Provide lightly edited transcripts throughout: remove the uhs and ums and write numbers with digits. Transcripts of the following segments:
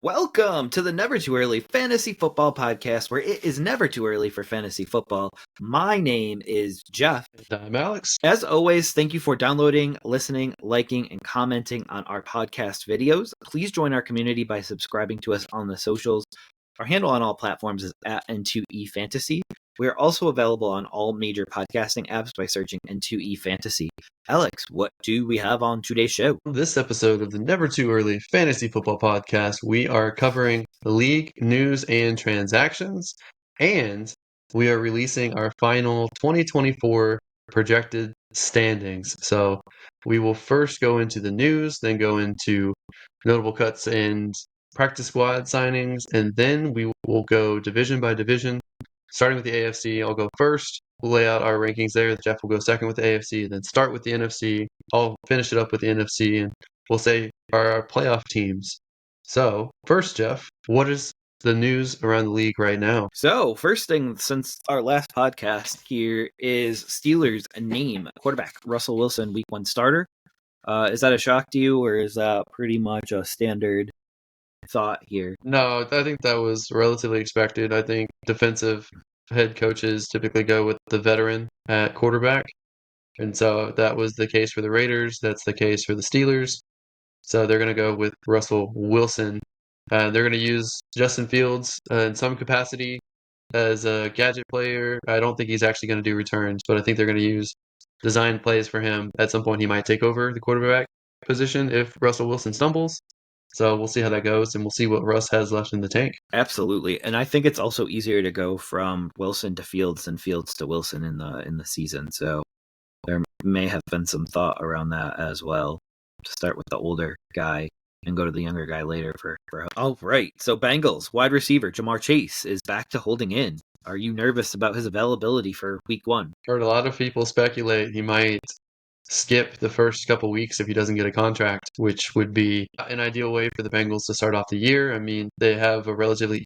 Welcome to the Never Too Early Fantasy Football Podcast, where it is never too early for fantasy football. My name is Jeff. I'm Alex. As always, thank you for downloading, listening, liking, and commenting on our podcast videos. Please join our community by subscribing to us on the socials. Our handle on all platforms is at N2E Fantasy. We are also available on all major podcasting apps by searching N2E Fantasy. Alex, what do we have on today's show? This episode of the Never Too Early Fantasy Football Podcast, we are covering the league news and transactions, and we are releasing our final 2024 projected standings. So we will first go into the news, then go into notable cuts and practice squad signings, and then we will go division by division. Starting with the AFC, I'll go first. We'll lay out our rankings there. Jeff will go second with the AFC, then start with the NFC. I'll finish it up with the NFC, and we'll say our playoff teams. So, first, Jeff, what is the news around the league right now? So, first thing since our last podcast here is Steelers name quarterback Russell Wilson, week 1 starter. Is that a shock to you, or is that pretty much a standard thought here? No, I think that was relatively expected. I think defensive head coaches typically go with the veteran at quarterback. And so that was the case for the Raiders. That's the case for the Steelers. So they're going to go with Russell Wilson. They're going to use Justin Fields in some capacity as a gadget player. I don't think he's actually going to do returns, but I think they're going to use design plays for him. At some point, he might take over the quarterback position if Russell Wilson stumbles. So we'll see how that goes, and we'll see what Russ has left in the tank. Absolutely, and I think it's also easier to go from Wilson to Fields than Fields to Wilson in the season. So there may have been some thought around that as well. To start with the older guy and go to the younger guy later for all right. So Bengals wide receiver Ja'Marr Chase is back to holding in. Are you nervous about his availability for week 1? Heard a lot of people speculate he might skip the first couple weeks if he doesn't get a contract, which would be an ideal way for the Bengals to start off the year. I mean, they have a relatively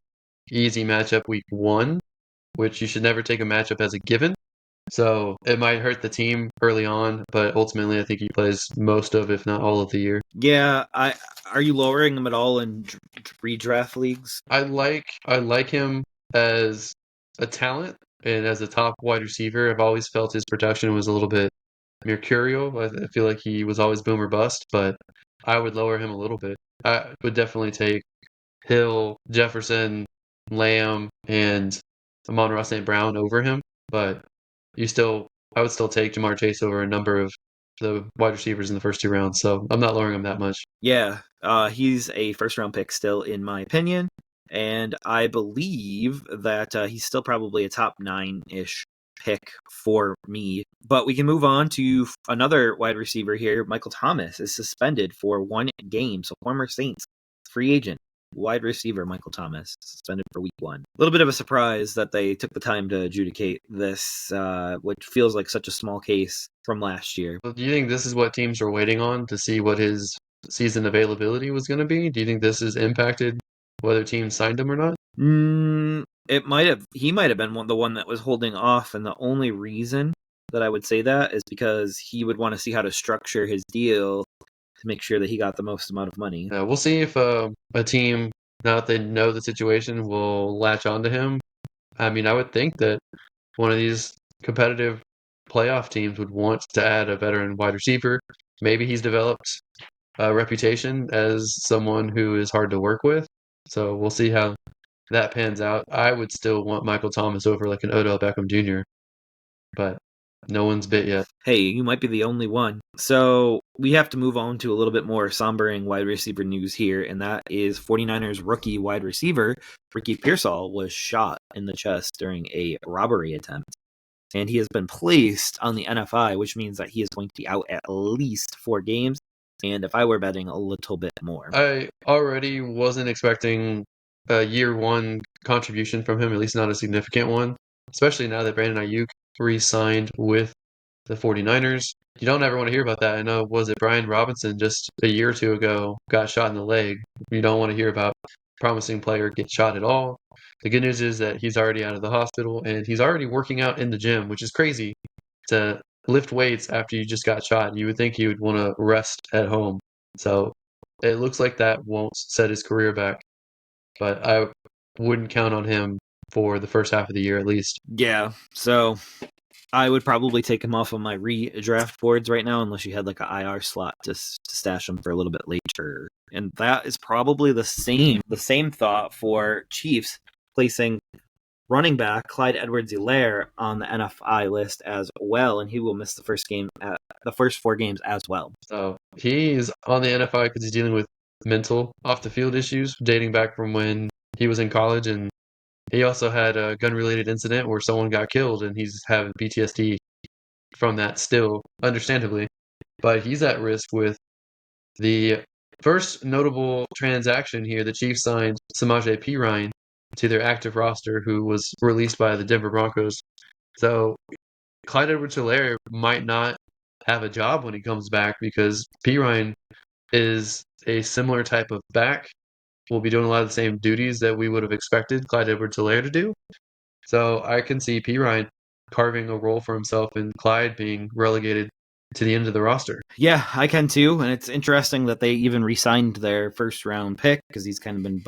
easy matchup week 1, which you should never take a matchup as a given. So it might hurt the team early on, but ultimately I think he plays most of, if not all of the year. Yeah, are you lowering him at all in redraft leagues? I like him as a talent and as a top wide receiver. I've always felt his production was a little bit mercurial. I feel like he was always boom or bust, but I would lower him a little bit. I would definitely take Hill, Jefferson, Lamb, and Amon-Ra St. Brown over him, but I would still take Ja'Marr Chase over a number of the wide receivers in the first 2 rounds, so I'm not lowering him that much. Yeah, he's a first-round pick still, in my opinion, and I believe that he's still probably a top 9-ish pick for me. But we can move on to another wide receiver here. Michael Thomas is suspended for 1 game, so former Saints free agent wide receiver Michael Thomas suspended for week 1. A little bit of a surprise that they took the time to adjudicate this, which feels like such a small case from last year. Do you think this is what teams are waiting on to see what his season availability was going to be? Do you think this has impacted whether teams signed him or not? It might have. He might have been the one that was holding off, and the only reason that I would say that is because he would want to see how to structure his deal to make sure that he got the most amount of money. We'll see if a team, now that they know the situation, will latch onto him. I mean, I would think that one of these competitive playoff teams would want to add a veteran wide receiver. Maybe he's developed a reputation as someone who is hard to work with. So we'll see how that pans out. I would still want Michael Thomas over like an Odell Beckham Jr., but no one's bit yet. Hey, you might be the only one. So we have to move on to a little bit more sombering wide receiver news here, and that is 49ers rookie wide receiver Ricky Pearsall was shot in the chest during a robbery attempt. And he has been placed on the NFI, which means that he is going to be out at least 4 games. And if I were betting, a little bit more. I already wasn't expecting a year 1 contribution from him, at least not a significant one, especially now that Brandon Ayuk re-signed with the 49ers. You don't ever want to hear about that. I know, was it Brian Robinson just a year or 2 ago got shot in the leg? You don't want to hear about a promising player get shot at all. The good news is that he's already out of the hospital and he's already working out in the gym, which is crazy to lift weights after you just got shot. You would think he would want to rest at home. So it looks like that won't set his career back. but I wouldn't count on him for the first half of the year at least. Yeah, so I would probably take him off of my redraft boards right now, unless you had like an IR slot to stash him for a little bit later. And that is probably the same thought for Chiefs placing running back Clyde Edwards-Helaire on the NFI list as well, and he will miss the first 4 games as well. So he's on the NFI because he's dealing with mental off the field issues dating back from when he was in college, and he also had a gun-related incident where someone got killed, and he's having PTSD from that still, understandably. But he's at risk with the first notable transaction here. The Chiefs signed Samaje Perine to their active roster, who was released by the Denver Broncos. So Clyde Edwards-Helaire might not have a job when he comes back because Perine is a similar type of back. Will be doing a lot of the same duties that we would have expected Clyde Edwards-Helaire to do. So I can see Perine carving a role for himself and Clyde being relegated to the end of the roster. Yeah, I can too, and it's interesting that they even re-signed their first-round pick because he's kind of been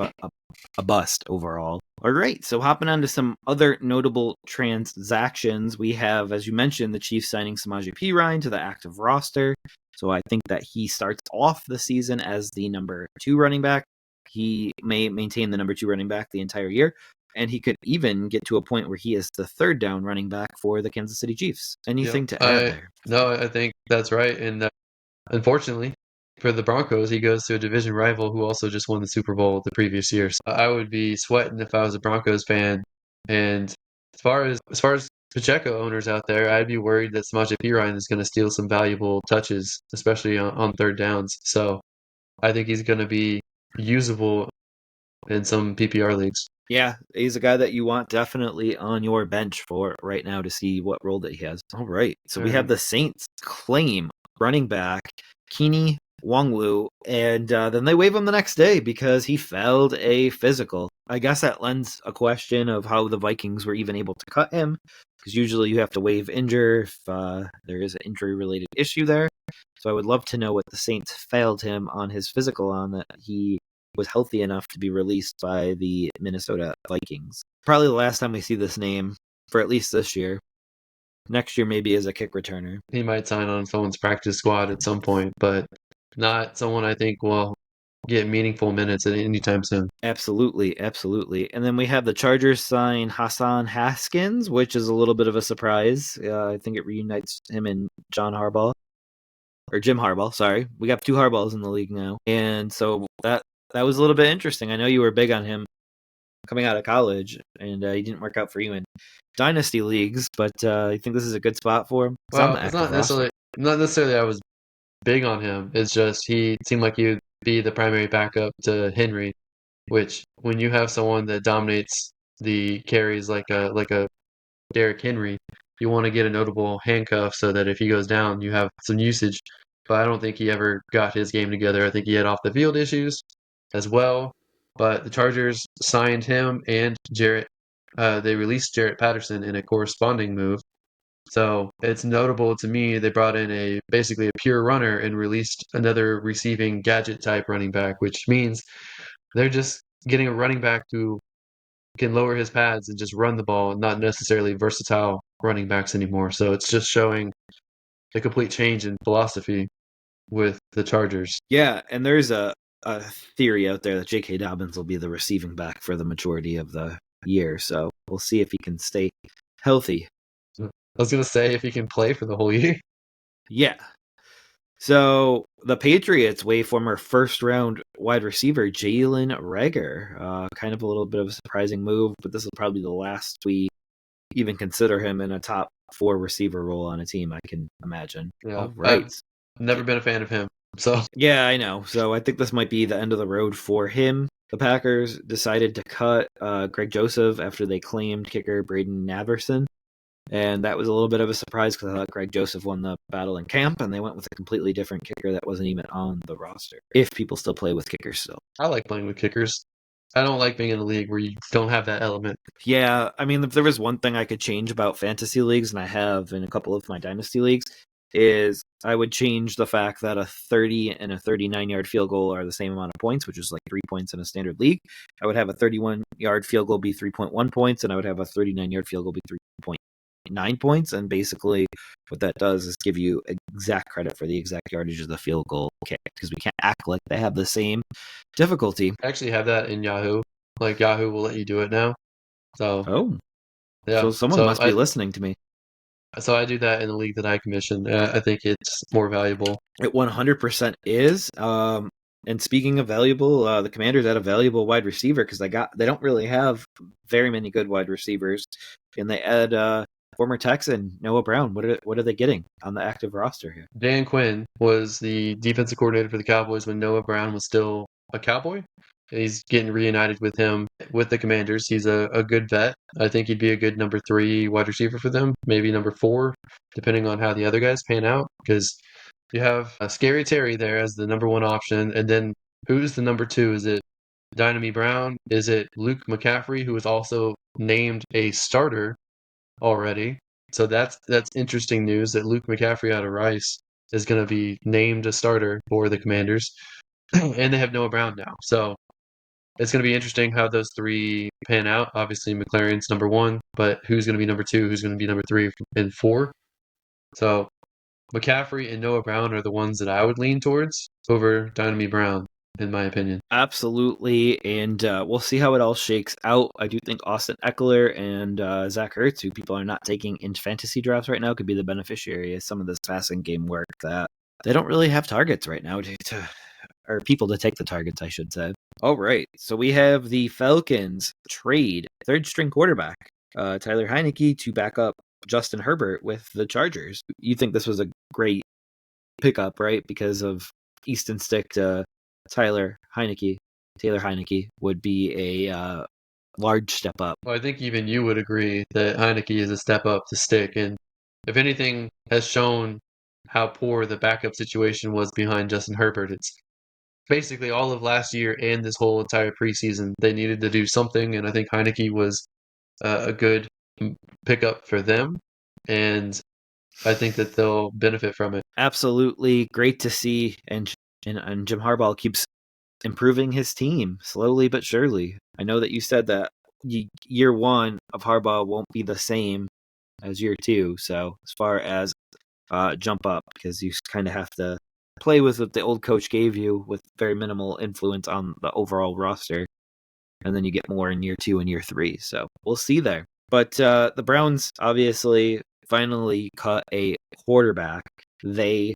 a bust overall. All right, so hopping on to some other notable transactions, we have, as you mentioned, the Chiefs signing Samaje Perine to the active roster. So I think that he starts off the season as the number 2 running back. He may maintain the number 2 running back the entire year, and he could even get to a point where he is the 3rd down running back for the Kansas City Chiefs. Anything to add there? No, I think that's right. And unfortunately, for the Broncos, he goes to a division rival who also just won the Super Bowl the previous year. So I would be sweating if I was a Broncos fan. And as far as Pacheco owners out there, I'd be worried that Samaje Perine is going to steal some valuable touches, especially on 3rd downs. So I think he's going to be usable in some PPR leagues. Yeah, he's a guy that you want definitely on your bench for right now to see what role that he has. All right, so we have the Saints claim running back Keeney Wonglu, and then they waive him the next day because he failed a physical. I guess that lends a question of how the Vikings were even able to cut him, because usually you have to waive injure if there is an injury-related issue there. So I would love to know what the Saints failed him on his physical on that he was healthy enough to be released by the Minnesota Vikings. Probably the last time we see this name for at least this year. Next year maybe as a kick returner. He might sign on someone's practice squad at some point, but not someone I think will get meaningful minutes at any time soon. Absolutely, absolutely. And then we have the Chargers sign Hassan Haskins, which is a little bit of a surprise. I think it reunites him and Jim Harbaugh. Sorry. We got 2 Harbaughs in the league now. And so that was a little bit interesting. I know you were big on him coming out of college, and he didn't work out for you in dynasty leagues, but I think this is a good spot for him. Well, it's not necessarily I was big on him. It's just he seemed like he would be the primary backup to Henry, which when you have someone that dominates the carries like a Derrick Henry, you want to get a notable handcuff so that if he goes down, you have some usage. But I don't think he ever got his game together. I think he had off the field issues as well. But the Chargers signed him and Jarrett. They released Jarrett Patterson in a corresponding move. So it's notable to me they brought in basically a pure runner and released another receiving gadget type running back, which means they're just getting a running back who can lower his pads and just run the ball, not necessarily versatile running backs anymore. So it's just showing a complete change in philosophy with the Chargers. Yeah, and there's a theory out there that J.K. Dobbins will be the receiving back for the majority of the year. So we'll see if he can stay healthy. I was going to say if he can play for the whole year. Yeah. So the Patriots waive former first-round wide receiver Jalen Reagor. Kind of a little bit of a surprising move, but this is probably the last we even consider him in a top 4 receiver role on a team, I can imagine. Yeah, All right. I've never been a fan of him. So yeah, I know. So I think this might be the end of the road for him. The Packers decided to cut Greg Joseph after they claimed kicker Braden Naverson. And that was a little bit of a surprise because I thought Greg Joseph won the battle in camp, and they went with a completely different kicker that wasn't even on the roster. If people still play with kickers still. I like playing with kickers. I don't like being in a league where you don't have that element. Yeah, I mean, if there was one thing I could change about fantasy leagues, and I have in a couple of my dynasty leagues, is I would change the fact that a 30 and a 39-yard field goal are the same amount of points, which is like 3 points in a standard league. I would have a 31-yard field goal be 3.1 points, and I would have a 39-yard field goal be 3.9 points. And basically, what that does is give you exact credit for the exact yardage of the field goal kick, because we can't act like they have the same difficulty. I actually have that in Yahoo. Like Yahoo will let you do it now. So yeah. So someone must be listening to me. So I do that in the league that I commission. I think it's more valuable. It 100% is. And speaking of valuable, the Commanders had a valuable wide receiver because they don't really have very many good wide receivers, and they add former Texan Noah Brown. What are they getting on the active roster here? Dan Quinn was the defensive coordinator for the Cowboys when Noah Brown was still a Cowboy. He's getting reunited with him with the Commanders. He's a good vet. I think he'd be a good number 3 wide receiver for them, maybe number 4, depending on how the other guys pan out. Because you have Scary Terry there as the number 1 option, and then who's the number 2? Is it Dynamite Brown? Is it Luke McCaffrey, who is also named a starter already? So that's interesting news that Luke McCaffrey out of Rice is going to be named a starter for the Commanders, and they have Noah Brown now. So it's going to be interesting how those 3 pan out. Obviously, McLaurin's number 1, but who's going to be number 2? Who's going to be number 3 and 4? So McCaffrey and Noah Brown are the ones that I would lean towards over Dynamite Brown, in my opinion. Absolutely, and we'll see how it all shakes out. I do think Austin Eckler and Zach Ertz, who people are not taking in fantasy drafts right now, could be the beneficiary of some of this passing game work that they don't really have targets right now or people to take the targets, I should say. All right, so we have the Falcons trade third-string quarterback Tyler Heinicke to back up Justin Herbert with the Chargers. You think this was a great pickup, right? Because of Easton Stick to Taylor Heinicke would be a large step up. Well, I think even you would agree that Heinicke is a step up to Stick, and if anything has shown how poor the backup situation was behind Justin Herbert, it's basically all of last year and this whole entire preseason. They needed to do something, and I think Heinicke was a good pickup for them, and I think that they'll benefit from it. Absolutely great to see, and Jim Harbaugh keeps improving his team slowly but surely. I know that you said that year 1 of Harbaugh won't be the same as year 2, so as far as jump up, because you kind of have to play with what the old coach gave you with very minimal influence on the overall roster, and then you get more in year 2 and year 3, so we'll see there. But the Browns obviously finally cut a quarterback. They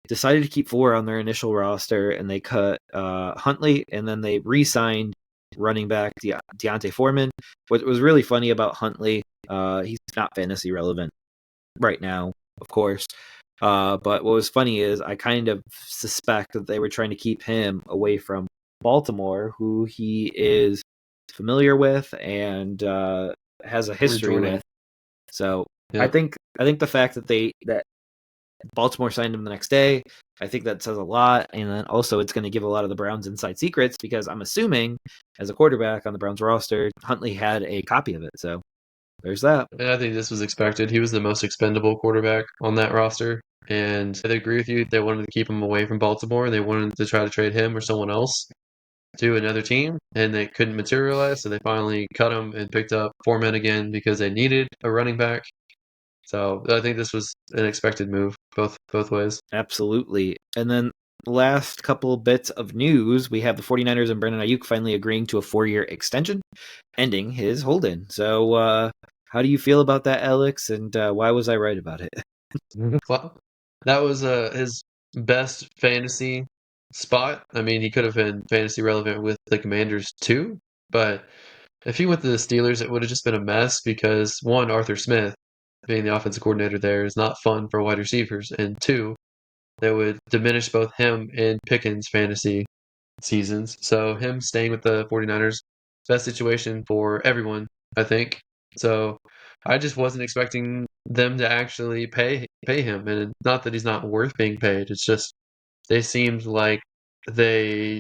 decided to keep 4 on their initial roster, and they cut Huntley, and then they re-signed running back Deontay Foreman. What was really funny about Huntley, he's not fantasy relevant right now, of course, but what was funny is I kind of suspect that they were trying to keep him away from Baltimore, who he is familiar with and has a history with. So yeah. I think the fact that Baltimore signed him the next day, I think that says a lot. And then also it's going to give a lot of the Browns inside secrets, because I'm assuming as a quarterback on the Browns roster, Huntley had a copy of it. So there's that. And I think this was expected. He was the most expendable quarterback on that roster. And I agree with you. They wanted to keep him away from Baltimore. They wanted to try to trade him or someone else to another team, and they couldn't materialize. So they finally cut him and picked up Foreman again because they needed a running back. So I think this was an expected move both ways. Absolutely. And then last couple bits of news, we have the 49ers and Brandon Ayuk finally agreeing to a 4-year extension, ending his hold-in. So how do you feel about that, Alex? And why was I right about it? Well, that was his best fantasy spot. I mean, he could have been fantasy relevant with the Commanders too, but if he went to the Steelers, it would have just been a mess because, one, Arthur Smith, being the offensive coordinator there, is not fun for wide receivers, and 2, that would diminish both him and Pickens' fantasy seasons. So him staying with the 49ers, best situation for everyone, I think. So I just wasn't expecting them to actually pay him, and not that he's not worth being paid. It's just they seemed like they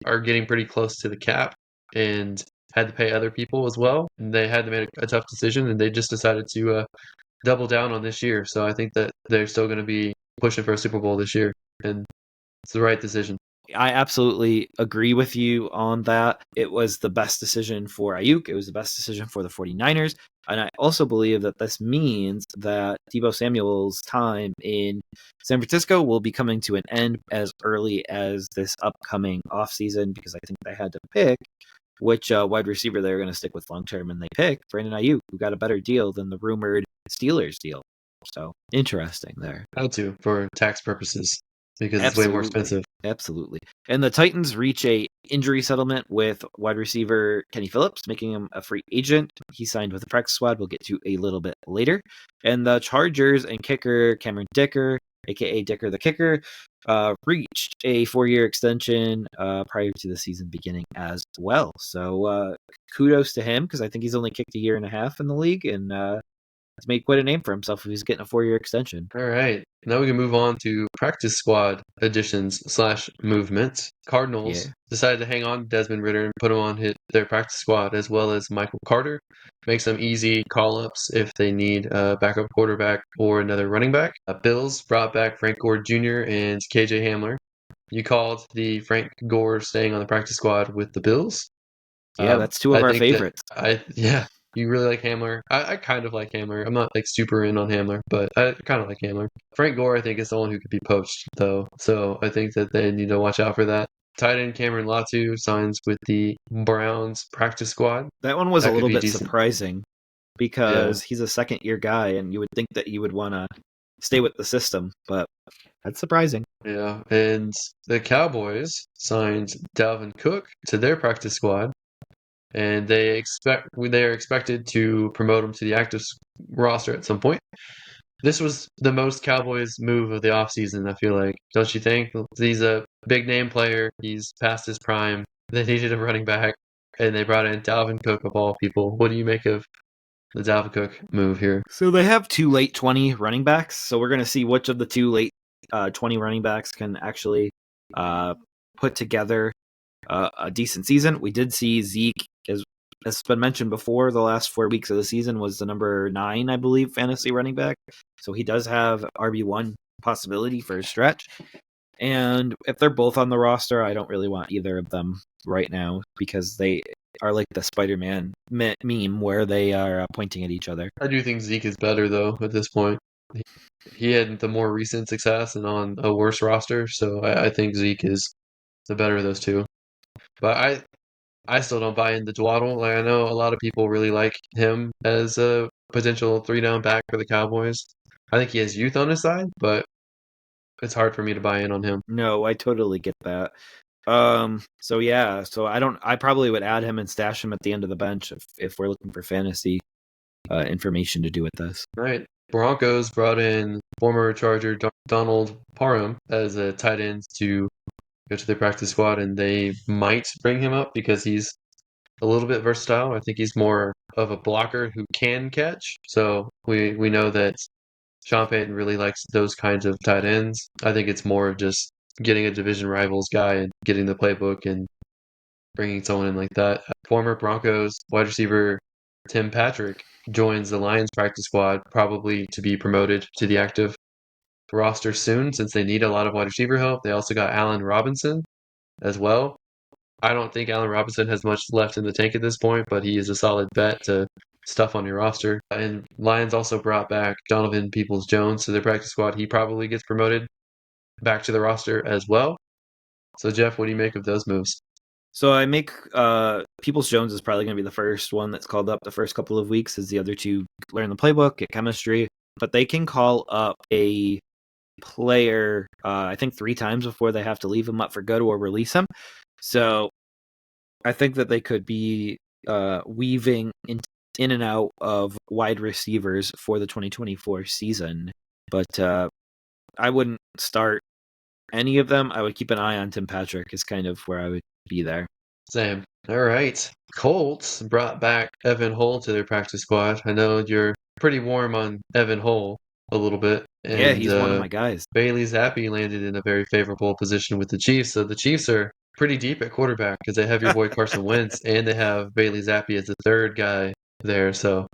are getting pretty close to the cap and had to pay other people as well. And they had to make a tough decision, and they just decided to double down on this year. So I think that they're still going to be pushing for a Super Bowl this year, and it's the right decision. I absolutely agree with you on that. It was the best decision for Ayuk. It was the best decision for the 49ers. And I also believe that this means that Deebo Samuel's time in San Francisco will be coming to an end as early as this upcoming offseason, because I think they had to pick which wide receiver they're going to stick with long term, and they picked Brandon Ayuk, who got a better deal than the rumored Steelers deal. So interesting there. How to for tax purposes because it's way more Absolutely. expensive. Absolutely. And the Titans reach a injury settlement with wide receiver Kenny Phillips, making him a free agent. He signed with the practice squad. We'll get to a little bit later. And the Chargers and kicker Cameron Dicker, aka Dicker the Kicker, reached a 4-year extension prior to the season beginning as well. So kudos to him, because I think he's only kicked a year and a half in the league, and he's made quite a name for himself if he's getting a 4-year extension. All right. Now we can move on to practice squad additions / movements. Cardinals decided to hang on to Desmond Ridder and put him on their practice squad, as well as Michael Carter. Make some easy call-ups if they need a backup quarterback or another running back. Bills brought back Frank Gore Jr. and KJ Hamler. You called the Frank Gore staying on the practice squad with the Bills. Yeah, that's two of our favorites. You really like Hamler. I kind of like Hamler. I'm not like super in on Hamler, but I kind of like Hamler. Frank Gore, I think, is someone who could be poached, though. So I think that they need to watch out for that. Tight end Cameron Latu signs with the Browns practice squad. That one was a little bit surprising because he's a second-year guy, and you would think that he would want to stay with the system, but that's surprising. Yeah, and the Cowboys signed Dalvin Cook to their practice squad. And they are expected to promote him to the active roster at some point. This was the most Cowboys move of the offseason, I feel like. Don't you think? He's a big name player. He's past his prime. They needed a running back, and they brought in Dalvin Cook of all people. What do you make of the Dalvin Cook move here? So they have 2 late 20 running backs. So we're going to see which of the 2 late 20 running backs can actually put together a decent season. We did see Zeke, as has been mentioned before, the last 4 weeks of the season was the number 9, I believe, fantasy running back. So he does have RB1 possibility for a stretch. And if they're both on the roster, I don't really want either of them right now, because they are like the Spider-Man meme where they are pointing at each other. I do think Zeke is better, though, at this point. He had the more recent success and on a worse roster, so I think Zeke is the better of those two. But I still don't buy into Dwaddle. Like, I know a lot of people really like him as a potential 3-down back for the Cowboys. I think he has youth on his side, but it's hard for me to buy in on him. No, I totally get that. So I probably would add him and stash him at the end of the bench if we're looking for fantasy information to do with this. Right. Broncos brought in former Charger Donald Parham as a tight end to go to their practice squad, and they might bring him up because he's a little bit versatile. I think he's more of a blocker who can catch. So we know that Sean Payton really likes those kinds of tight ends. I think it's more of just getting a division rivals guy and getting the playbook and bringing someone in like that. Former Broncos wide receiver Tim Patrick joins the Lions practice squad, probably to be promoted to the active roster soon, since they need a lot of wide receiver help. They also got Allen Robinson as well. I don't think Allen Robinson has much left in the tank at this point, but he is a solid bet to stuff on your roster. And Lions also brought back Donovan Peoples-Jones to their practice squad. He probably gets promoted back to the roster as well. So, Jeff, what do you make of those moves? So I make Peoples-Jones is probably going to be the first one that's called up the first couple of weeks, as the other two learn the playbook, get chemistry. But they can call up a player, I think 3 times before they have to leave him up for good or release him. So I think that they could be weaving in and out of wide receivers for the 2024 season. But I wouldn't start any of them. I would keep an eye on Tim Patrick is kind of where I would be there. Same. All right. Colts brought back Evan Hull to their practice squad. I know you're pretty warm on Evan Hull a little bit. And, yeah, he's one of my guys. Bailey Zappi landed in a very favorable position with the Chiefs. So the Chiefs are pretty deep at quarterback because they have your boy Carson Wentz and they have Bailey Zappi as the third guy there. So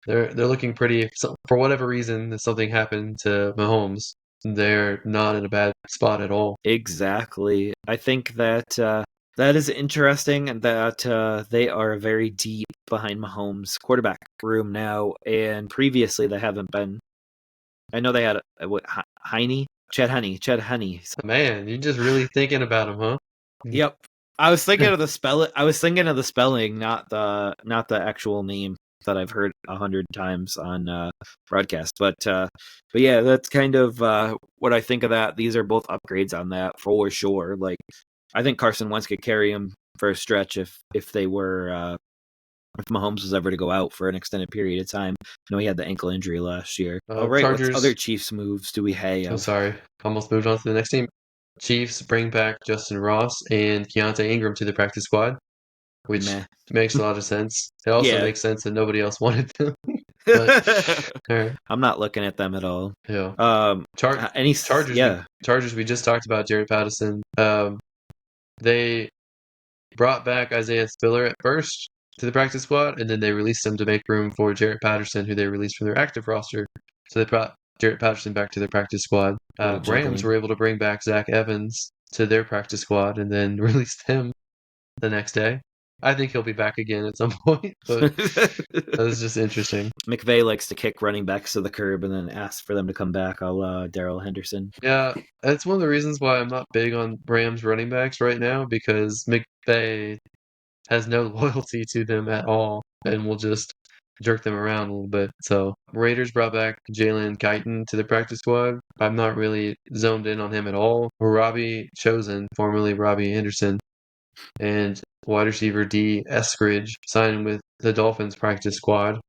they're looking pretty. So for whatever reason, if something happened to Mahomes, they're not in a bad spot at all. Exactly. I think that that is interesting, and that they are very deep behind Mahomes' quarterback room now, and previously they haven't been. I know they had Chad Henne. Man, you're just really thinking about him, huh? Yep. I was thinking of the spell. I was thinking of the spelling, not the actual name that I've heard 100 times on broadcast. But yeah, that's kind of what I think of that. These are both upgrades on that for sure. Like, I think Carson Wentz could carry him for a stretch if they were if Mahomes was ever to go out for an extended period of time. No, he had the ankle injury last year. All right, what Chargers. other Chiefs moves do we have? I'm sorry, almost moved on to the next team. Chiefs bring back Justin Ross and Keontae Ingram to the practice squad, which Meh. makes a lot of sense. It also Yeah. makes sense that nobody else wanted them. But all right, I'm not looking at them at all. yeah. Chargers. Yeah. Chargers. We just talked about Jared Patterson. They brought back Isaiah Spiller at first to the practice squad, and then they released him to make room for Jarrett Patterson, who they released from their active roster. So they brought Jarrett Patterson back to their practice squad. Rams were able to bring back Zach Evans to their practice squad and then released him the next day. I think he'll be back again at some point, but that was just interesting. McVay likes to kick running backs to the curb and then ask for them to come back, a la Darrell Henderson. Yeah, that's one of the reasons why I'm not big on Rams running backs right now, because McVay has no loyalty to them at all and will just jerk them around a little bit. So Raiders brought back Jalen Guyton to the practice squad. I'm not really zoned in on him at all. Robbie Chosen, formerly Robbie Anderson, and wide receiver D Eskridge signed with the Dolphins practice squad.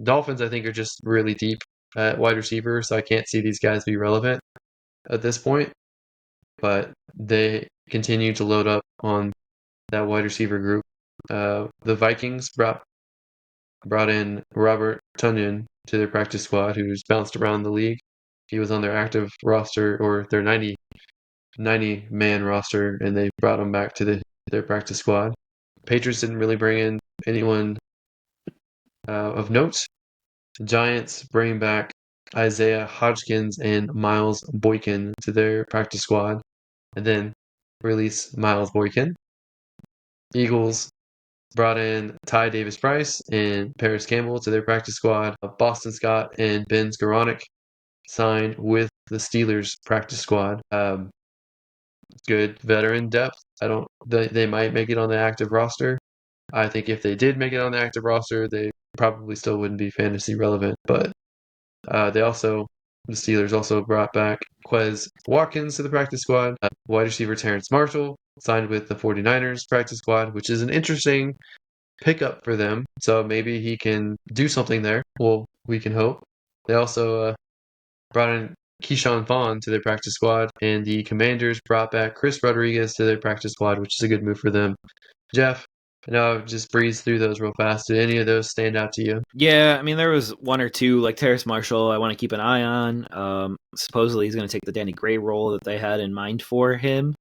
Dolphins, I think, are just really deep at wide receiver, so I can't see these guys be relevant at this point. But they continue to load up on that wide receiver group. The Vikings brought in Robert Tonyan to their practice squad, who's bounced around the league. He was on their active roster, or their 90-man roster, and they brought him back to their practice squad. Patriots didn't really bring in anyone of note. The Giants bring back Isaiah Hodgkins and Miles Boykin to their practice squad, and then release Miles Boykin. Eagles brought in Ty Davis Price and Paris Campbell to their practice squad. Boston Scott and Ben Skowronek signed with the Steelers practice squad. Good veteran depth. They might make it on the active roster. I think if they did make it on the active roster, they probably still wouldn't be fantasy relevant. But the Steelers also brought back Quez Watkins to the practice squad. Wide receiver Terrence Marshall signed with the 49ers practice squad, which is an interesting pickup for them. So maybe he can do something there. Well, we can hope. They also brought in Keyshawn Vaughn to their practice squad, and the Commanders brought back Chris Rodriguez to their practice squad, which is a good move for them. Jeff, I know I've just breezed through those real fast. Did any of those stand out to you? Yeah, I mean, there was one or two, like Terrace Marshall, I want to keep an eye on. Supposedly he's going to take the Danny Gray role that they had in mind for him.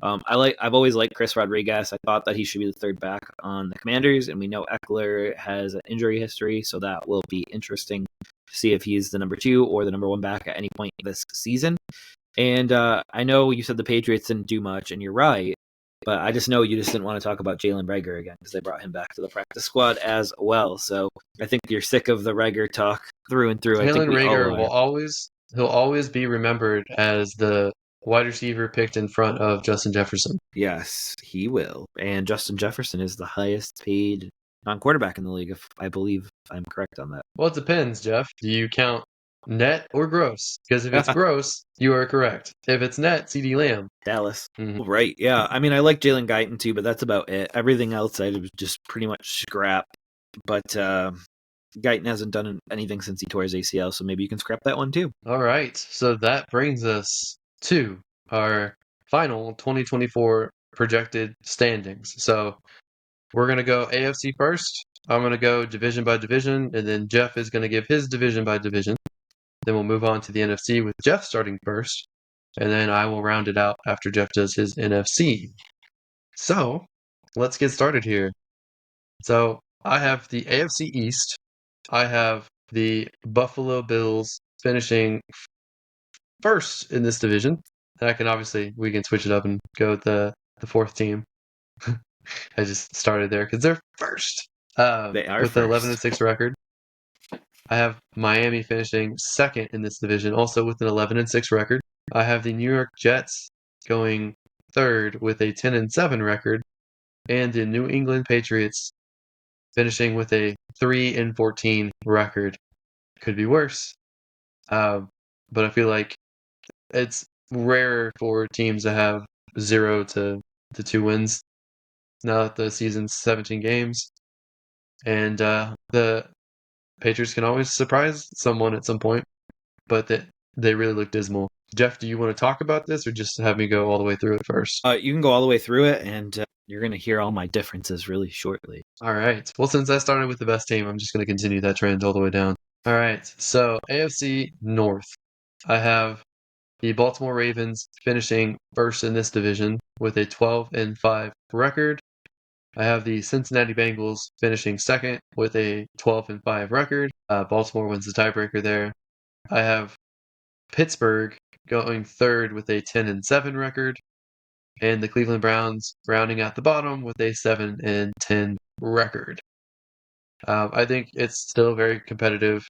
I've always liked Chris Rodriguez. I thought that he should be the third back on the Commanders, and we know Eckler has an injury history, so that will be interesting to see if he's the number 2 or the number 1 back at any point this season. And I know you said the Patriots didn't do much, and you're right, but I just know you just didn't want to talk about Jalen Reagor again because they brought him back to the practice squad as well. So I think you're sick of the Reagor talk through and through. Jalen Reagor he'll always be remembered as the wide receiver picked in front of Justin Jefferson. Yes, he will. And Justin Jefferson is the highest paid non-quarterback in the league, if I believe I'm correct on that. Well, it depends, Jeff. Do you count net or gross? Because if it's gross, you are correct. If it's net, CeeDee Lamb. Dallas. Mm-hmm. Right, yeah. I mean, I like Jalen Guyton too, but that's about it. Everything else I was just pretty much scrap. But Guyton hasn't done anything since he tore his ACL, so maybe you can scrap that one too. All right, so that brings us to our final 2024 projected standings. So we're going to go AFC first. I'm going to go division by division, and then Jeff is going to give his division by division. Then we'll move on to the NFC with Jeff starting first, and then I will round it out after Jeff does his NFC. So let's get started here. So I have the AFC East. I have the Buffalo Bills finishing first in this division. And we can switch it up and go with the fourth team. I just started there because they're first They are with an 11 first. 6 record. I have Miami finishing second in this division, also with an 11 6 record. I have the New York Jets going third with a 10-7 record, and the New England Patriots finishing with a 3-14 record. Could be worse, but I feel like it's rare for teams to have 0 to 2 wins. Now that the season's 17 games, and the Patriots can always surprise someone at some point, but they really look dismal. Jeff, do you want to talk about this, or just have me go all the way through it first? You can go all the way through it, and you're going to hear all my differences really shortly. All right. Well, since I started with the best team, I'm just going to continue that trend all the way down. All right. So AFC North, I have the Baltimore Ravens finishing first in this division with a 12-5 record. I have the Cincinnati Bengals finishing second with a 12-5 record. Baltimore wins the tiebreaker there. I have Pittsburgh going third with a 10-7 record, and the Cleveland Browns rounding out the bottom with a 7-10 record. I think it's still a very competitive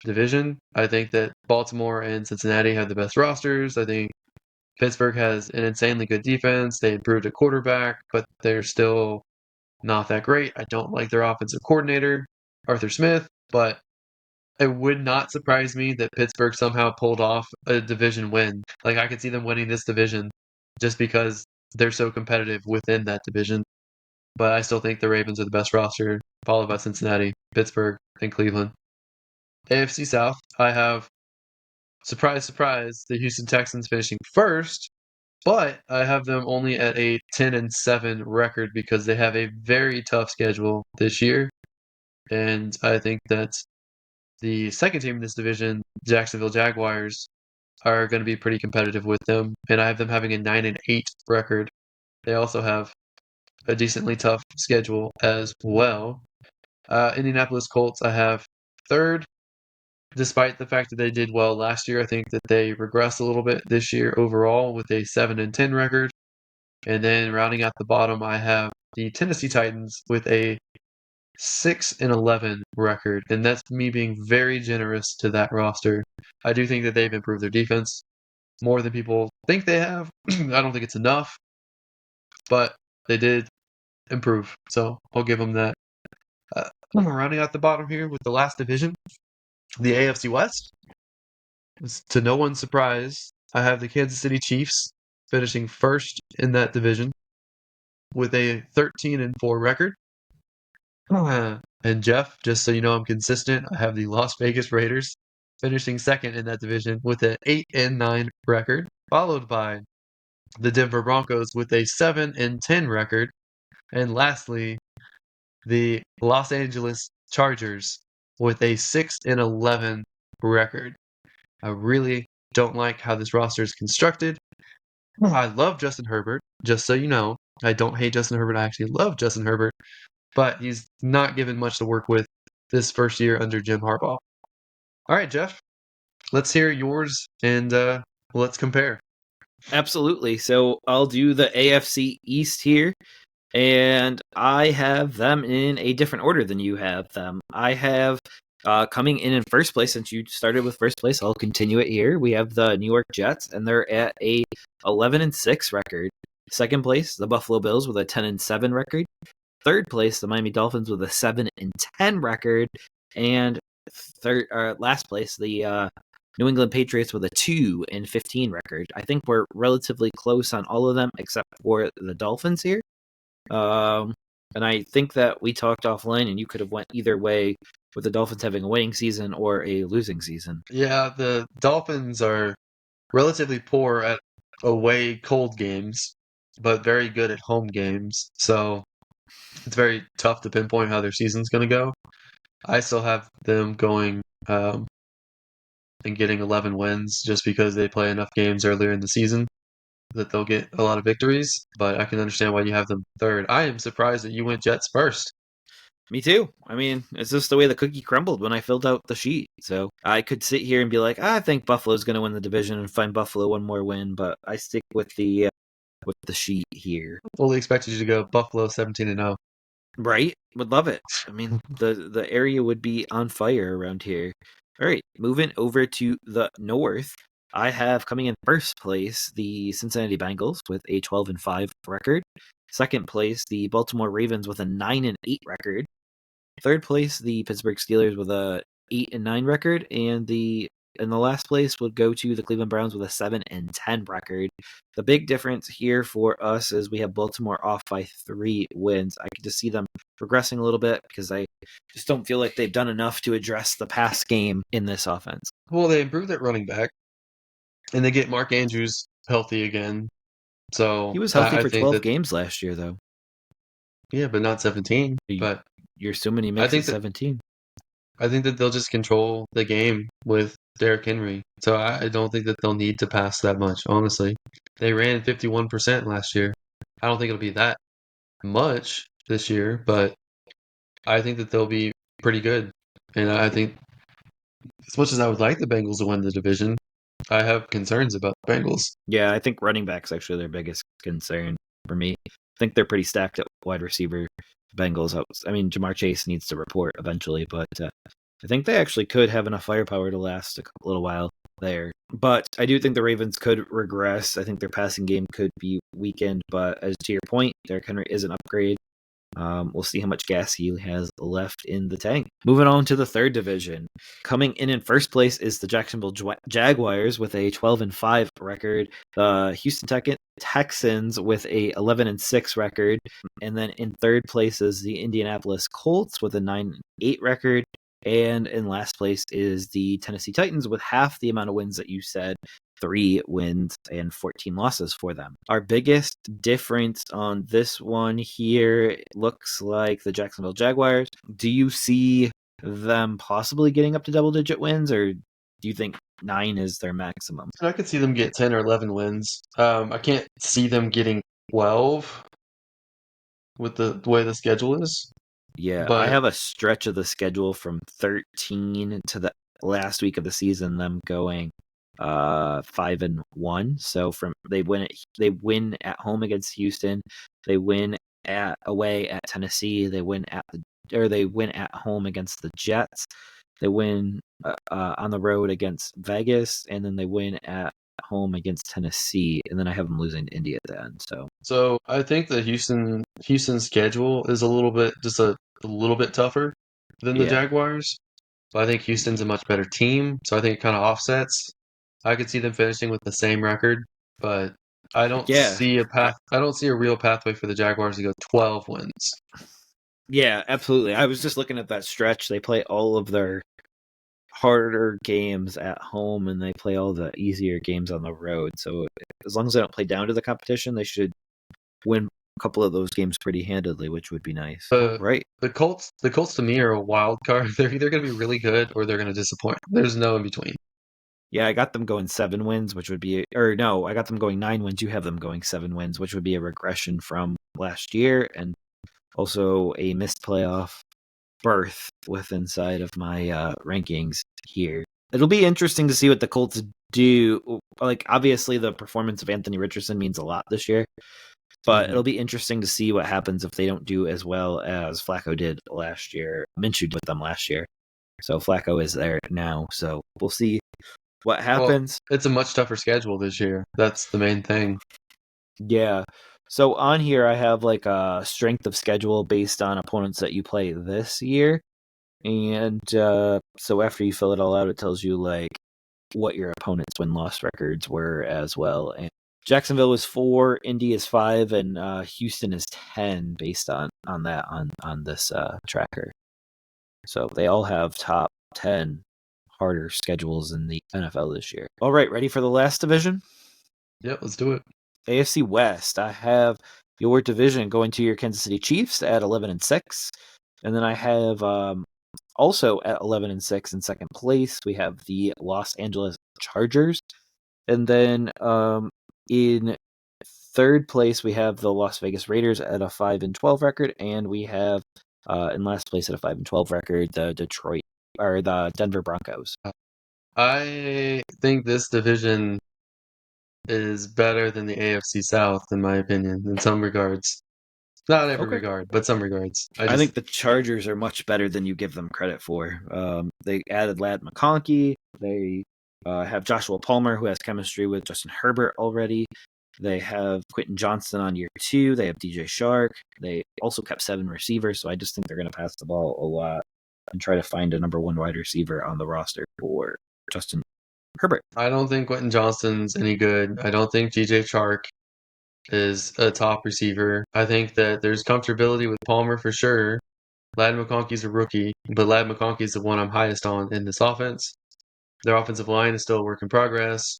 division. I think that Baltimore and Cincinnati have the best rosters. I think Pittsburgh has an insanely good defense. They improved a quarterback, but they're still not that great. I don't like their offensive coordinator, Arthur Smith, but it would not surprise me that Pittsburgh somehow pulled off a division win. Like, I could see them winning this division just because they're so competitive within that division. But I still think the Ravens are the best roster, followed by Cincinnati, Pittsburgh, and Cleveland. AFC South, I have, surprise, surprise, the Houston Texans finishing first, but I have them only at a 10-7 record because they have a very tough schedule this year. And I think that the second team in this division, Jacksonville Jaguars, are going to be pretty competitive with them. And I have them having a 9-8 record. They also have a decently tough schedule as well. Indianapolis Colts, I have third. Despite the fact that they did well last year, I think that they regressed a little bit this year overall with a 7-10 record. And then rounding out the bottom, I have the Tennessee Titans with a 6-11 record, and that's me being very generous to that roster. I do think that they've improved their defense more than people think they have. I don't think it's enough, but they did improve, so I'll give them that. Rounding out the bottom here with the last division, the AFC West. To no one's surprise, I have the Kansas City Chiefs finishing first in that division with a 13-4 record. And Jeff, just so you know I'm consistent, I have the Las Vegas Raiders finishing second in that division with an 8-9 record, followed by the Denver Broncos with a 7-10 record, and lastly, the Los Angeles Chargers with a 6-11 record. I really don't like how this roster is constructed. I love Justin Herbert, just so you know. I don't hate Justin Herbert. I actually love Justin Herbert, but he's not given much to work with this first year under Jim Harbaugh. All right, Jeff, let's hear yours and let's compare. Absolutely. So I'll do the AFC East here, and I have them in a different order than you have them. I have coming in first place, since you started with first place, I'll continue it here. We have the New York Jets, and they're at a 11-6 record. Second place, the Buffalo Bills with a 10-7 record. Third place, the Miami Dolphins with a 7-10 record, and last place, the New England Patriots with a 2-15 record. I think we're relatively close on all of them except for the Dolphins here. And I think that we talked offline, and you could have went either way with the Dolphins having a winning season or a losing season. Yeah, the Dolphins are relatively poor at away cold games, but very good at home games. So it's very tough to pinpoint how their season's going to go. I still have them going and getting 11 wins just because they play enough games earlier in the season that they'll get a lot of victories, but I can understand why you have them third. I am surprised that you went Jets first. Me too. I mean, it's just the way the cookie crumbled when I filled out the sheet. So I could sit here and be like, I think Buffalo's going to win the division and find Buffalo one more win, but I stick with the sheet here. Fully expected you to go Buffalo 17-0. Right? Would love it. I mean, the area would be on fire around here. All right, moving over to the north. I have coming in first place the Cincinnati Bengals with a 12-5 record. Second place, the Baltimore Ravens with a 9-8 record. Third place, the Pittsburgh Steelers with a 8-9 record, and the last place would go to the Cleveland Browns with a 7-10 record. The big difference here for us is we have Baltimore off by 3 wins. I could just see them progressing a little bit because I just don't feel like they've done enough to address the pass game in this offense. Well, they improved at running back, and they get Mark Andrews healthy again. So He was healthy I for think 12 that games last year, though. yeah, but not 17. But You're assuming he I makes it think that 17. I think that they'll just control the game with Derrick Henry. So I don't think that they'll need to pass that much, honestly. They ran 51% last year. I don't think it'll be that much this year, but I think that they'll be pretty good. And I think as much as I would like the Bengals to win the division, I have concerns about the Bengals. Yeah, I think running back's actually their biggest concern for me. I think they're pretty stacked at wide receiver. Bengals. I mean, Jamar Chase needs to report eventually, but I think they actually could have enough firepower to last a little while there. But I do think the Ravens could regress. I think their passing game could be weakened, but as to your point, Derrick Henry is an upgrade. We'll see how much gas he has left in the tank. Moving on to the third division. Coming in first place is the Jacksonville Jaguars with a 12-5 record. The Houston Texans with a 11-6 record. And then in third place is the Indianapolis Colts with a 9-8 record. And in last place is the Tennessee Titans with half the amount of wins that you said, 3 wins and 14 losses for them. Our biggest difference on this one here looks like the Jacksonville Jaguars. Do you see them possibly getting up to double-digit wins, or do you think 9 is their maximum? I could see them get 10 or 11 wins. I can't see them getting 12 with the way the schedule is. Yeah, I But have a stretch of the schedule from 13 to the last week of the season, them going 5-1. So they win at home against Houston, they win away at Tennessee, they win at home against the Jets, they win on the road against Vegas, and then they win at home against Tennessee, and then I have them losing to Indy at the end. So I think the Houston schedule is a little bit tougher than the Yeah. Jaguars. But I think Houston's a much better team, so I think it kind of offsets. I could see them finishing with the same record, but I don't Yeah. see a path. I don't see a real pathway for the Jaguars to go 12 wins. Yeah, absolutely. I was just looking at that stretch. They play all of their harder games at home, and they play all the easier games on the road. So as long as they don't play down to the competition, they should win a couple of those games pretty handedly, which would be nice. Right. The Colts to me are a wild card. They're either going to be really good or they're going to disappoint. There's no in between. Yeah, I got them going 7 wins, which would be, or no, I got them going 9 wins. You have them going 7 wins, which would be a regression from last year, and also a missed playoff berth with inside of my rankings here. It'll be interesting to see what the Colts do. Like, obviously, the performance of Anthony Richardson means a lot this year, but it'll be interesting to see what happens if they don't do as well as Flacco did last year. Minshew did with them last year, so Flacco is there now. So we'll see what happens. Well, it's a much tougher schedule this year. That's the main thing. Yeah. So on here, I have like a strength of schedule based on opponents that you play this year. And so after you fill it all out, it tells you like what your opponent's win-loss records were as well. And Jacksonville is 4, Indy is 5, and Houston is 10 based on that on this tracker. So they all have top 10 harder schedules in the NFL this year. All right, ready for the last division? Yep, let's do it. AFC West. I have your division going to your Kansas City Chiefs at 11-6, and then I have also at 11-6 in second place we have the Los Angeles Chargers, and then in third place we have the Las Vegas Raiders at a 5-12 record, and we have In last place at a 5-12 record, the Denver Broncos. I think this division is better than the AFC South, in my opinion, in some regards. Not every Okay. regard, but some regards. I think the Chargers are much better than you give them credit for. They added Ladd McConkey. They have Joshua Palmer, who has chemistry with Justin Herbert already. They have Quentin Johnston on year 2. They have DJ Shark. They also kept 7 receivers, so I just think they're going to pass the ball a lot and try to find a number 1 wide receiver on the roster for Justin Herbert. I don't think Quentin Johnston's any good. I don't think DJ Chark is a top receiver. I think that there's comfortability with Palmer for sure. Ladd McConkey's a rookie, but Ladd McConkey's the one I'm highest on in this offense. Their offensive line is still a work in progress.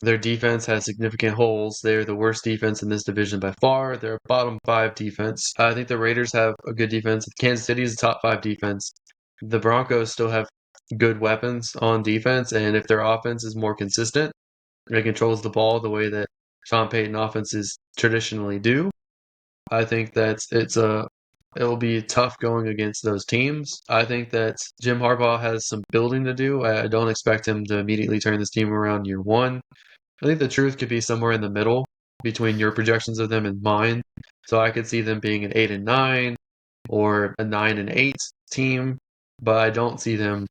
Their defense has significant holes. They're the worst defense in this division by far. They're a bottom 5 defense. I think the Raiders have a good defense. Kansas City is a top 5 defense. The Broncos still have good weapons on defense, and if their offense is more consistent and controls the ball the way that Sean Payton offenses traditionally do, I think that it'll be tough going against those teams. I think that Jim Harbaugh has some building to do. I don't expect him to immediately turn this team around year 1. I think the truth could be somewhere in the middle between your projections of them and mine. So I could see them being an 8-9 or a 9-8 team, but I don't see them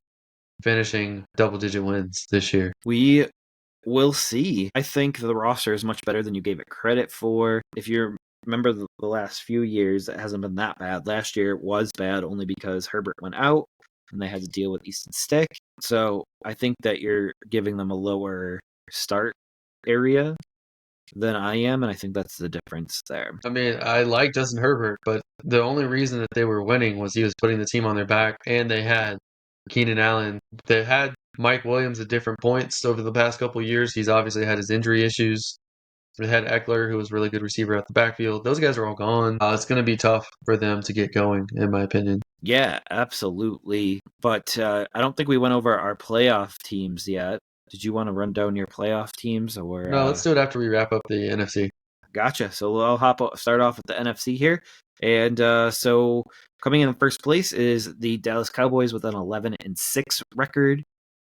finishing double-digit wins this year. We will see. I think the roster is much better than you gave it credit for. If you remember the last few years, it hasn't been that bad. Last year was bad only because Herbert went out and they had to deal with Easton Stick. So I think that you're giving them a lower start area than I am, and I think that's the difference there. I mean, I like Justin Herbert, but the only reason that they were winning was he was putting the team on their back, and they had Keenan Allen. They had Mike Williams at different points over the past couple of years. He's obviously had his injury issues. They had Eckler, who was a really good receiver at the backfield. Those guys are all gone. It's going to be tough for them to get going, in my opinion. Yeah, absolutely. But I don't think we went over our playoff teams yet. Did you want to run down your playoff teams, or No, let's do it after we wrap up the NFC. Gotcha. So I'll start off with the NFC here, and so coming in first place is the Dallas Cowboys with an 11-6 record.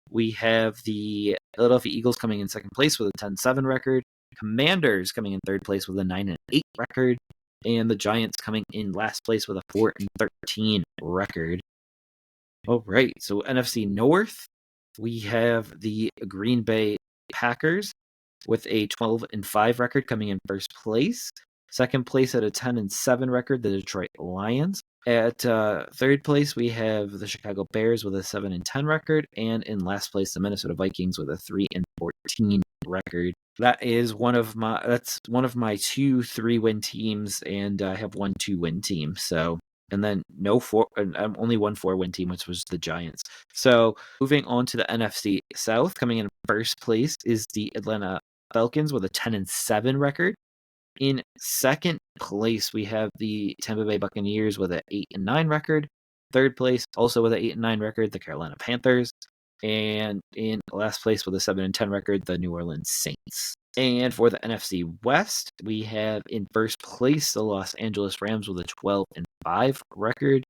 We have the Philadelphia Eagles coming in second place with a 10-7 record. Commanders coming in third place with a 9-8 record, and the Giants coming in last place with a 4-13 record. All right, so NFC North, we have the Green Bay Packers with a 12-5 record coming in first place. Second place at a 10-7 record, the Detroit Lions. At third place, we have the Chicago Bears with a 7-10 record, and in last place, the Minnesota Vikings with a 3-14 record. That's one of my 2 3-win teams, and I have 1 2-win team. So, and then only 1 4-win team, which was the Giants. So, moving on to the NFC South, coming in first place is the Atlanta Falcons with a 10-7 record. In second place, we have the Tampa Bay Buccaneers with an 8-9 record. Third place, also with an 8-9 record, the Carolina Panthers. And in last place with a 7-10 record, the New Orleans Saints. And for the NFC West, we have in first place the Los Angeles Rams with a 12-5 record.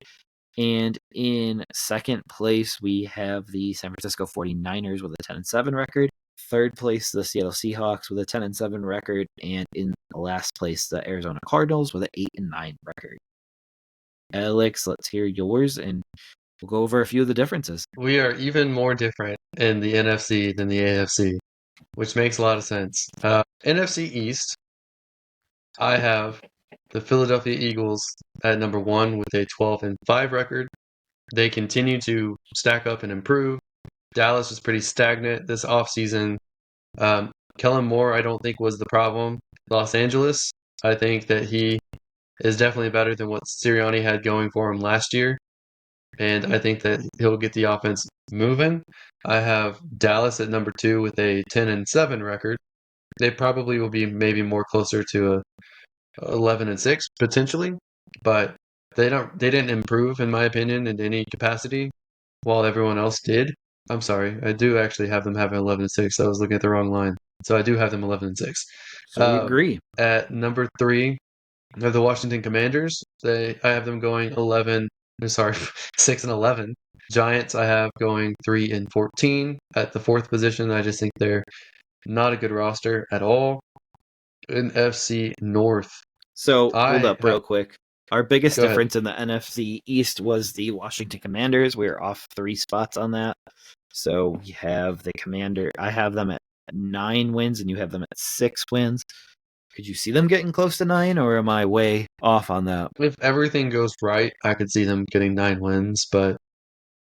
And in second place, we have the San Francisco 49ers with a 10-7 record. Third place, the Seattle Seahawks with a 10-7 record. And in last place, the Arizona Cardinals with an 8-9 record. Alex, let's hear yours, and we'll go over a few of the differences. We are even more different in the NFC than the AFC, which makes a lot of sense. NFC East, I have the Philadelphia Eagles at number 1 with a 12-5 record. They continue to stack up and improve. Dallas was pretty stagnant this offseason. Kellen Moore, I don't think, was the problem. Los Angeles, I think that he is definitely better than what Sirianni had going for him last year. And I think that he'll get the offense moving. I have Dallas at number 2 with a 10-7 record. They probably will be maybe more closer to a 11-6 potentially, but they didn't improve in my opinion in any capacity, while everyone else did. I'm sorry, I do actually have them having 11-6. I was looking at the wrong line, so I do have them 11-6. So we agree. At number 3, I have the Washington Commanders. I have them going 11. Sorry, 6-11. Giants, I have going 3-14 at the fourth position. I just think they're not a good roster at all. In FC North, So hold I up have. real quick. Our biggest Go ahead. difference in the NFC East was the Washington Commanders. We are off 3 spots on that. So we have the Commander. I have them at 9 wins, and you have them at 6 wins. Could you see them getting close to 9, or am I way off on that? If everything goes right, I could see them getting 9 wins, but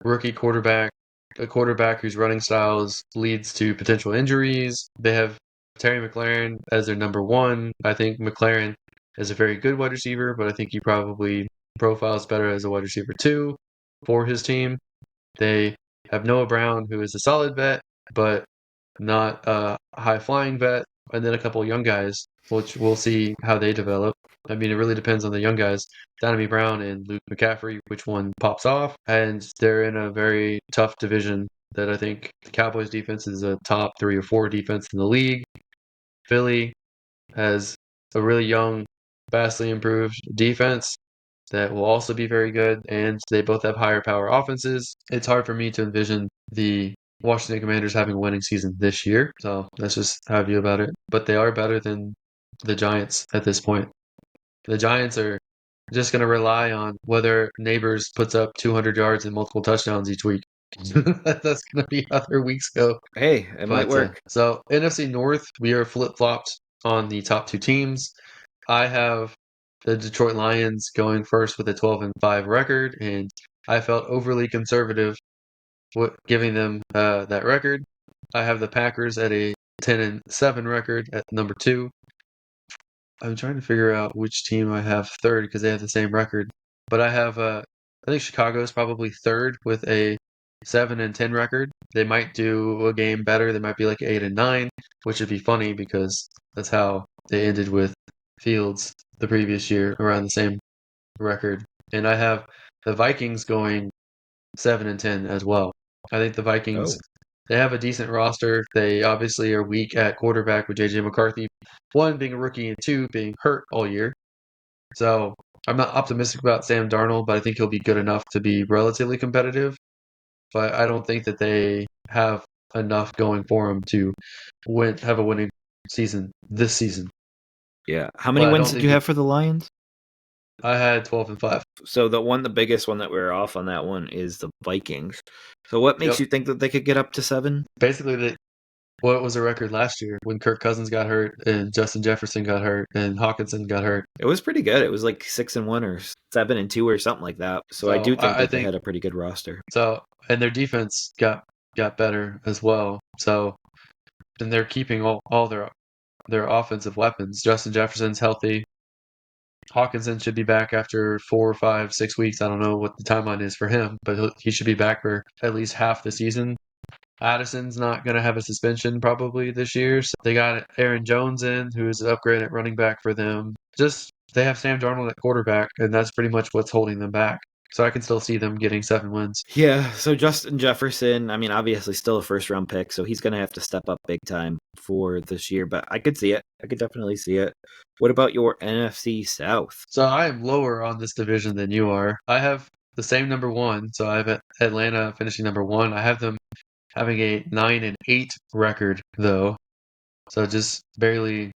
rookie quarterback, a quarterback whose running styles leads to potential injuries. They have Terry McLaurin as their number one. I think McLaurin is a very good wide receiver, but I think he probably profiles better as a wide receiver too for his team. They have Noah Brown, who is a solid vet, but not a high flying vet, and then a couple young guys, which we'll see how they develop. I mean, it really depends on the young guys, Donovan Brown and Luke McCaffrey, which one pops off. And they're in a very tough division that I think the Cowboys defense is a top 3 or 4 defense in the league. Philly has a really young, vastly improved defense that will also be very good, and they both have higher power offenses. It's hard for me to envision the Washington Commanders having a winning season this year, so that's just how I view about it. But they are better than the Giants at this point. The Giants are just going to rely on whether Neighbors puts up 200 yards and multiple touchdowns each week. That's going to be how their weeks go. Hey, it might But work. so NFC North, we are flip flopped on the top 2 teams. I have the Detroit Lions going first with a 12-5 record, and I felt overly conservative giving them that record. I have the Packers at a 10-7 record at number 2. I'm trying to figure out which team I have third because they have the same record. But I think Chicago is probably third with a 7-10 record. They might do a game better. They might be like 8-9, which would be funny because that's how they ended with Fields the previous year around the same record. And I have the Vikings going 7-10 as well. I think the Vikings, Oh, they have a decent roster. They obviously are weak at quarterback with JJ McCarthy, one being a rookie and two being hurt all year. So I'm not optimistic about Sam Darnold, but I think he'll be good enough to be relatively competitive. But I don't think that they have enough going for them to have a winning season this season. yeah. How many But I wins don't did think you that have for the Lions? I had 12-5. So the biggest one that we're off on that one is the Vikings. So what makes Yep. you think that they could get up to 7? Basically, what was the record last year when Kirk Cousins got hurt and Justin Jefferson got hurt and Hawkinson got hurt? It was pretty good. It was like 6-1 or 7-2 or something like that. So I do So think I that they think had a pretty good roster. so, and their defense got better as well. So, and they're keeping all their offensive weapons. Justin Jefferson's healthy. Hawkinson should be back after 4, 5, 6 weeks. I don't know what the timeline is for him, but he should be back for at least half the season. Addison's not going to have a suspension probably this year. So they got Aaron Jones in, who's an upgrade at running back for them. Just they have Sam Darnold at quarterback, and that's pretty much what's holding them back. So I can still see them getting 7 wins. Yeah, so Justin Jefferson, I mean, obviously still a first round pick, so he's going to have to step up big time for this year, but I could see it. I could definitely see it. What about your NFC South? So I am lower on this division than you are. I have the same number one. So I have Atlanta finishing number one. I have them having a 9-8 record though. So just barely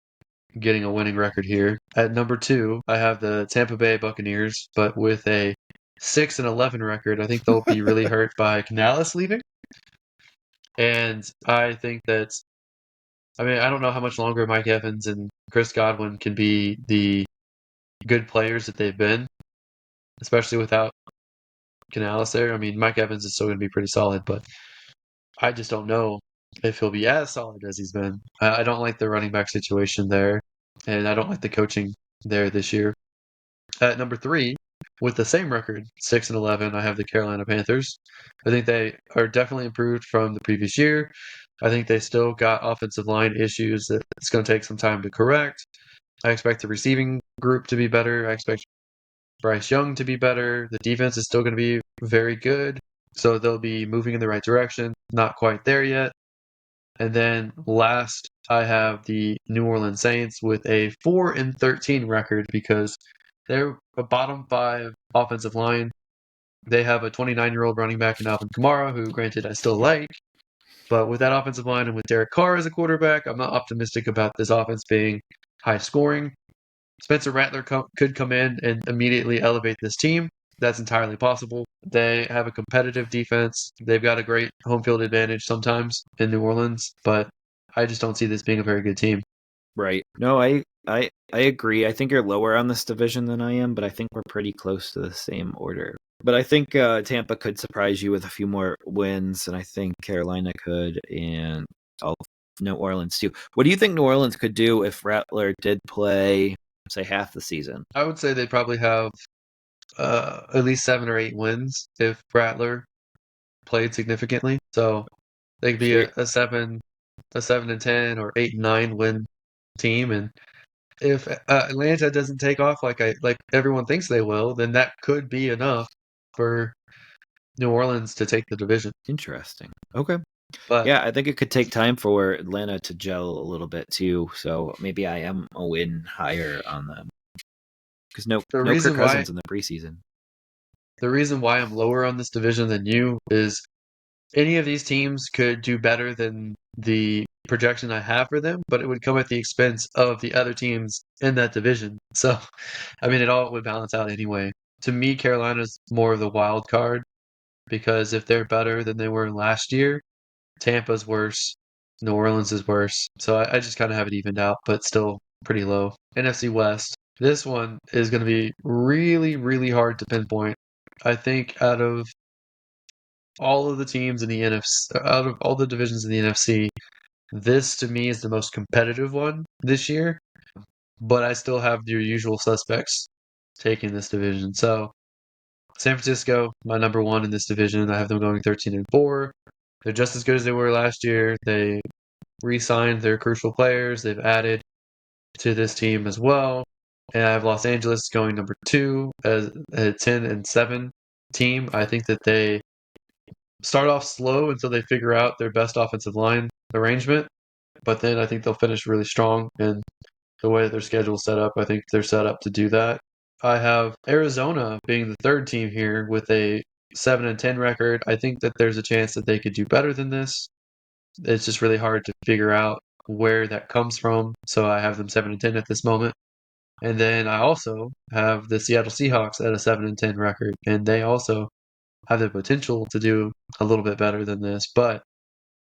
getting a winning record here. At number 2, I have the Tampa Bay Buccaneers, but with a 6-11 record. I think they'll be really hurt by Canales leaving. And I think that I mean, I don't know how much longer Mike Evans and Chris Godwin can be the good players that they've been, especially without Canales there. I mean, Mike Evans is still going to be pretty solid, but I just don't know if he'll be as solid as he's been. I don't like the running back situation there, and I don't like the coaching there this year. At number 3, with the same record, 6-11, I have the Carolina Panthers. I think they are definitely improved from the previous year. I think they still got offensive line issues that it's going to take some time to correct. I expect the receiving group to be better. I expect Bryce Young to be better. The defense is still going to be very good. So they'll be moving in the right direction. Not quite there yet. And then last, I have the New Orleans Saints with a 4-13 record because they're a bottom five offensive line. They have a 29-year-old running back in Alvin Kamara, who, granted, I still like. But with that offensive line and with Derek Carr as a quarterback, I'm not optimistic about this offense being high scoring. Spencer Rattler could come in and immediately elevate this team. That's entirely possible. They have a competitive defense. They've got a great home field advantage sometimes in New Orleans, but I just don't see this being a very good team. Right. No, I agree. I think you're lower on this division than I am, but I think we're pretty close to the same order. But I think Tampa could surprise you with a few more wins, and I think Carolina could, and New Orleans too. What do you think New Orleans could do if Rattler did play, say, half the season? I would say they probably have at least 7 or 8 wins if Rattler played significantly. So they could be a 7-10 or 8-9 win team, and if Atlanta doesn't take off like everyone thinks they will, then that could be enough for New Orleans to take the division. Interesting. Okay. But yeah, I think it could take time for Atlanta to gel a little bit too. So maybe I am a win higher on them because no Kirk Cousins in the preseason. The reason why I'm lower on this division than you is any of these teams could do better than the projection I have for them, but it would come at the expense of the other teams in that division. So, I mean, it all would balance out anyway. To me, Carolina's more of the wild card because if they're better than they were last year, Tampa's worse, New Orleans is worse. So I just kind of have it evened out, but still pretty low. NFC West. This one is going to be really, really hard to pinpoint. I think out of all of the teams in the NFC, out of all the divisions in the NFC, this to me is the most competitive one this year. But I still have your usual suspects taking this division. So San Francisco, my number one in this division. I have them going 13-4. They're just as good as they were last year. They re-signed their crucial players. They've added to this team as well. And I have Los Angeles going number 2 as a 10-7 team. I think that they start off slow until they figure out their best offensive line arrangement, but then I think they'll finish really strong. And the way that their schedule is set up, I think they're set up to do that. I have Arizona being the third team here with a 7-10 record. I think that there's a chance that they could do better than this. It's just really hard to figure out where that comes from. So I have them 7-10 at this moment. And then I also have the Seattle Seahawks at a 7-10 record, and they also have the potential to do a little bit better than this, but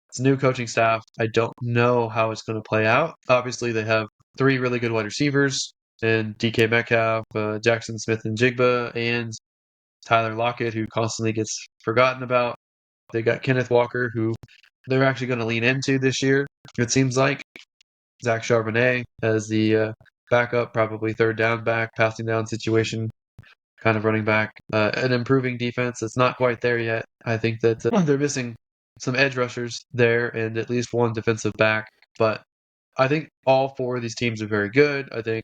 it's a new coaching staff. I don't know how it's going to play out. Obviously, they have 3 really good wide receivers and DK Metcalf, Jackson Smith-Njigba, and Tyler Lockett, who constantly gets forgotten about. They got Kenneth Walker, who they're actually going to lean into this year, it seems like. Zach Charbonnet as the backup, probably third down back, passing down situation kind of running back. An improving defense that's not quite there yet. I think that they're missing some edge rushers there and at least one defensive back. But I think all 4 of these teams are very good. I think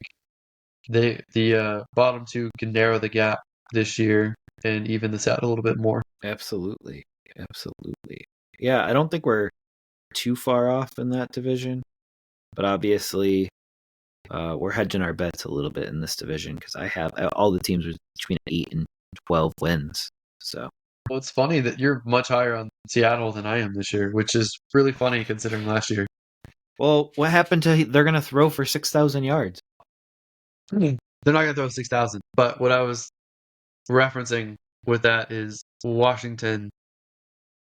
the bottom 2 can narrow the gap this year and even this out a little bit more. Absolutely. Yeah, I don't think we're too far off in that division, but obviously we're hedging our bets a little bit in this division because I have all the teams are between 8 and 12 wins. So, well, it's funny that you're much higher on Seattle than I am this year, which is really funny considering last year. Well, what happened to they're going to throw for 6,000 yards? They're not going to throw 6,000, but what I was referencing with that is Washington,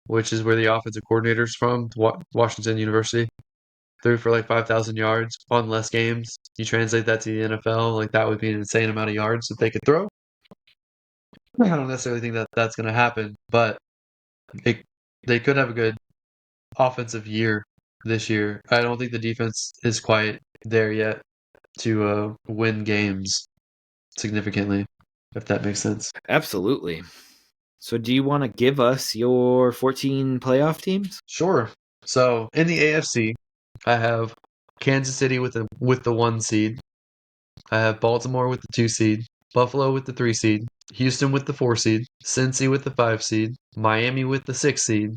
which is where the offensive coordinator's from, Washington University, threw for like 5,000 yards on less games. You translate that to the NFL, like that would be an insane amount of yards that they could throw. I don't necessarily think that that's going to happen, but they could have a good offensive year this year. I don't think the defense is quite there yet to win games significantly, if that makes sense. Absolutely. So do you want to give us your 14 playoff teams? Sure. So in the AFC, I have Kansas City with the 1 seed. I have Baltimore with the 2 seed, Buffalo with the 3 seed, Houston with the 4 seed, Cincy with the 5 seed, Miami with the 6 seed,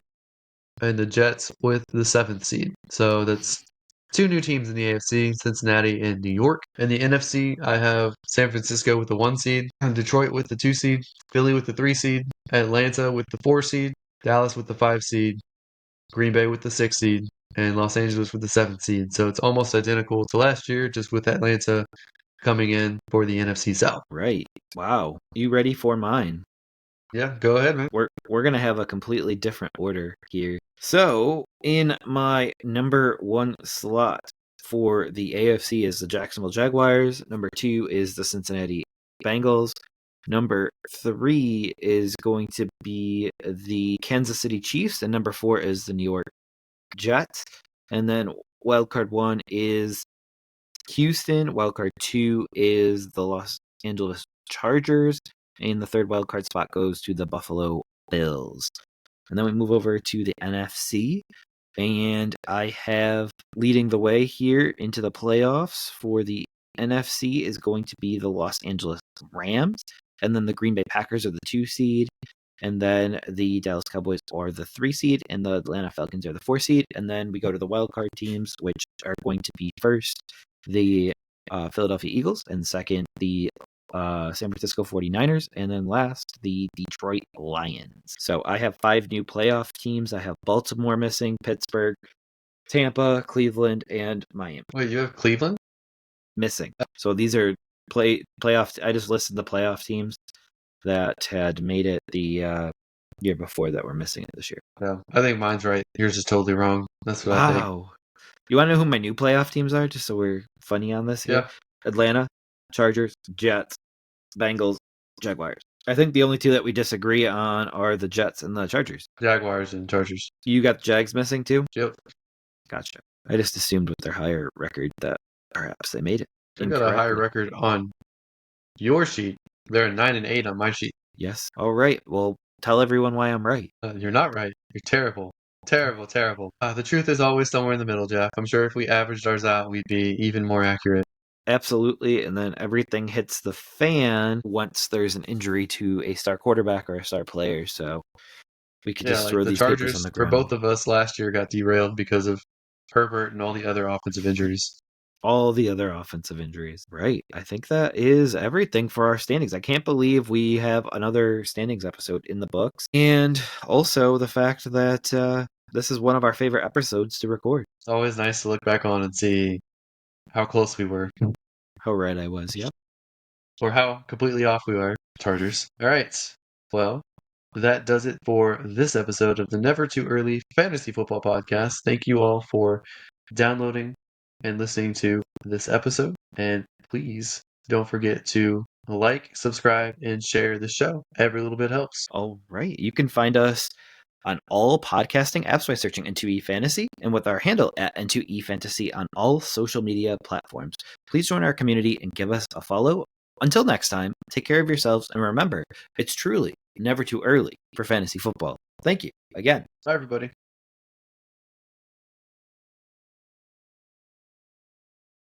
and the Jets with the 7th seed. So that's two new teams in the AFC, Cincinnati and New York. In the NFC, I have San Francisco with the 1 seed, Detroit with the 2 seed, Philly with the 3 seed, Atlanta with the 4 seed, Dallas with the 5 seed, Green Bay with the 6 seed, and Los Angeles with the 7th seed. So it's almost identical to last year, just with Atlanta coming in for the NFC South. Right. Wow. You ready for mine? Yeah, go ahead, man. We're gonna have a completely different order here. So in my number 1 slot for the AFC is the Jacksonville Jaguars. Number 2 is the Cincinnati Bengals. Number 3 is going to be the Kansas City Chiefs, and number 4 is the New York Jets. And then wildcard 1 is Houston. Wildcard 2 is the Los Angeles Chargers. And the third wildcard spot goes to the Buffalo Bills. And then we move over to the NFC. And I have leading the way here into the playoffs for the NFC is going to be the Los Angeles Rams. And then the Green Bay Packers are the 2 seed. And then the Dallas Cowboys are the 3 seed. And the Atlanta Falcons are the 4 seed. And then we go to the wildcard teams, which are going to be first the Philadelphia Eagles, and second the San Francisco 49ers, and then last the Detroit Lions. So I have 5 new playoff teams. I have Baltimore missing, Pittsburgh, Tampa, Cleveland, and Miami Wait, you have Cleveland? missing. So these are playoff. I just listed the playoff teams that had made it the year before that were missing it this year. No, I think mine's right. Yours is totally wrong. That's what I think. Wow. You want to know who my new playoff teams are, just so we're funny on this here? Yeah. Atlanta, Chargers, Jets, Bengals, Jaguars. I think the only 2 that we disagree on are the Jets and the Chargers. Jaguars and Chargers. You got the Jags missing too? Yep. Gotcha. I just assumed with their higher record that perhaps they made it. They got a higher record on your sheet. They're 9-8 on my sheet. Yes. All right. Well, tell everyone why I'm right. You're not right. You're terrible. Terrible, terrible. The truth is always somewhere in the middle, Jeff. I'm sure if we averaged ours out, we'd be even more accurate. Absolutely. And then everything hits the fan once there's an injury to a star quarterback or a star player. So we could just throw the these Chargers, papers on the for ground. both of us last year got derailed because of Herbert and all the other offensive injuries. All the other offensive injuries. Right. I think that is everything for our standings. I can't believe we have another standings episode in the books. And also the fact that this is one of our favorite episodes to record. It's always nice to look back on and see how close we were. How right I was, yep. Or how completely off we are, Chargers. All right. Well, that does it for this episode of the Never Too Early Fantasy Football Podcast. Thank you all for downloading and listening to this episode. And please don't forget to like, subscribe, and share the show. Every little bit helps. All right. You can find us on all podcasting apps by searching N2E Fantasy and with our handle at N2E Fantasy on all social media platforms. Please join our community and give us a follow. Until next time, take care of yourselves and remember, it's truly never too early for fantasy football. Thank you again. Bye, everybody.